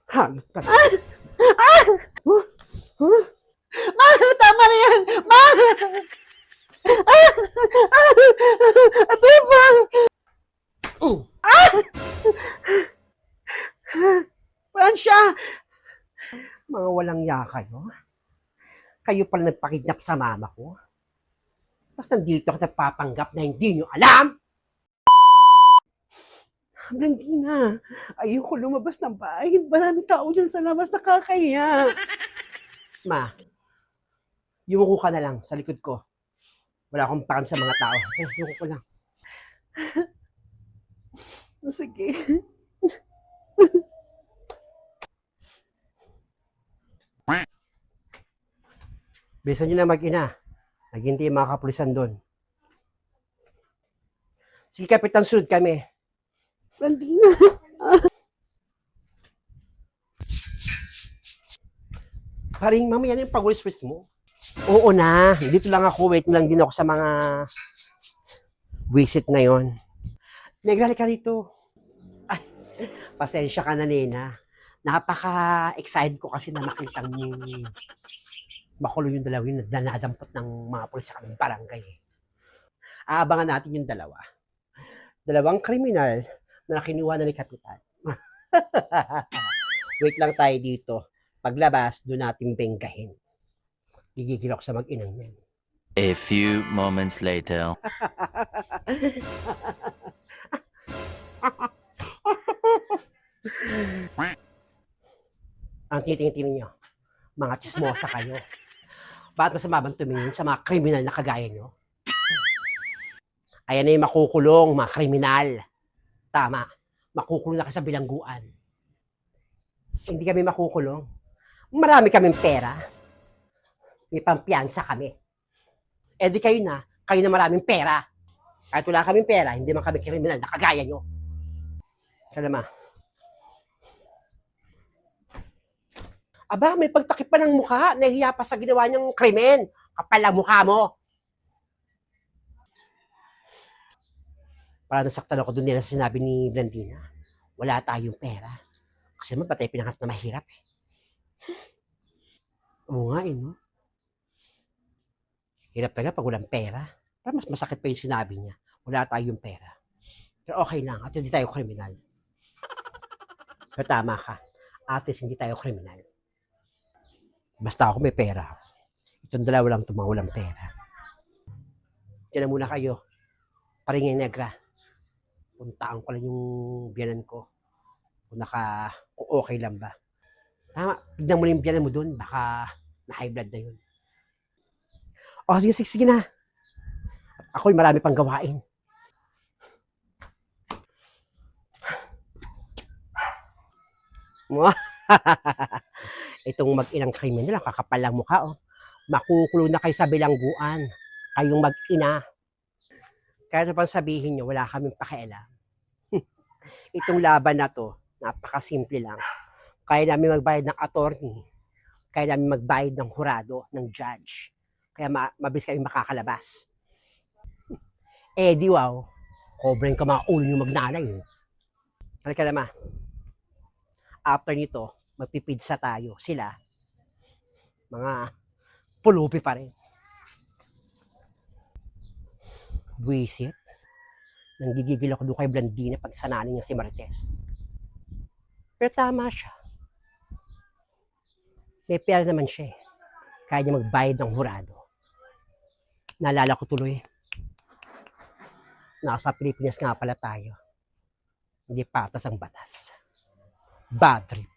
Hayop ka. Huh? Huh? Ma, tama na yan! Ma! Di ba? Mm. Fransya! Mga walang ya kayo. Kayo pala nagpakidnap sa mama ko. Tapos nandito ako nagpapanggap na hindi nyo alam. Blandina, ayoko lumabas ng bahay. Maraming tao dyan sa labas, nakakahiya. Ma, yumuko ka na lang sa likod ko. Wala akong pakam sa mga tao. Yumuko ko lang. Sige. Bilisan nyo na mag-ina. Naghintay yung mga kapulisan doon. Sige, Kapitan, sunod kami. Blandina. Paring, mamaya na yung pag-whiswis mo. Oo na. Dito lang ako. Wait lang din ako sa mga visit na yon. Nagrali ka rito. Ay, pasensya ka na, Nena. Napaka-excited ko kasi na makita yung makulo yung dalawa yung nadadampot ng mga pulis sa kaming barangay. Aabangan natin yung dalawa. Dalawang kriminal na kinuha na ni Kapitan. Wait lang tayo dito. Paglabas, doon natin benggahin. Gigigil ako sa mag-inang yan. A few moments later. Ang titingin nyo, mga chismosa kayo. Bakit masama bang tumingin sa mga kriminal na kagaya nyo? Ayan na yung makukulong, mga kriminal. Tama, makukulong na kayo sa bilangguan. Hindi kami makukulong. Marami kaming pera. May pampiyansa kami. E di kayo na maraming pera. Kahit wala kaming pera, hindi man kami kriminal na kagaya nyo. Kalama. Aba, may pagtakip pa ng mukha. Nahihiya pa sa ginawa niyang krimen. Kapal ang mukha mo. Para nasaktan ako doon nila sa sinabi ni Blandina. Wala tayong pera. Kasi naman, ba't tayo pinangarap na mahirap eh. Oo nga eh, no? Hirap talaga pag walang pera. Pero mas masakit pa yung sinabi niya. Wala tayong pera. Pero okay lang, at hindi tayo kriminal. Pero tama ka. At least hindi tayo kriminal. Basta ako may pera. Itong dalawa lang itong mga walang pera. Diyan na muna kayo. Paringay negra. Puntaan ko lang yung biyanan ko. Kung okay lang ba. Tama, tignan mo na yung biyanan mo doon. Baka na-high blood na yun. O, sige na. Ako'y marami pang gawain. Itong mag-inang kriminal, kakapal lang mukha, oh. Makukulong na kayo sa bilangguan. Kayong mag-ina. Kaya ito pang sabihin nyo, wala kaming pakialam. Itong laban na to, napakasimple lang. Kaya namin magbayad ng attorney. Kaya namin magbayad ng hurado, ng judge. Kaya mabilis kami makakalabas. Eh, di wow. Kobreng ka mga ulo nyo magnanay. Eh. Halika naman. After nito, magpipidsa tayo. Sila, mga pulupi pa rin. Buisit. Nanggigigil ako doon kay Blandina pag sananin niya si Marites. Pero tama siya. May pera naman siya eh. Kaya niya magbayad ng hurado. Naalala ko tuloy. Nasa Pilipinas nga pala tayo. Hindi patas ang batas. Bad trip.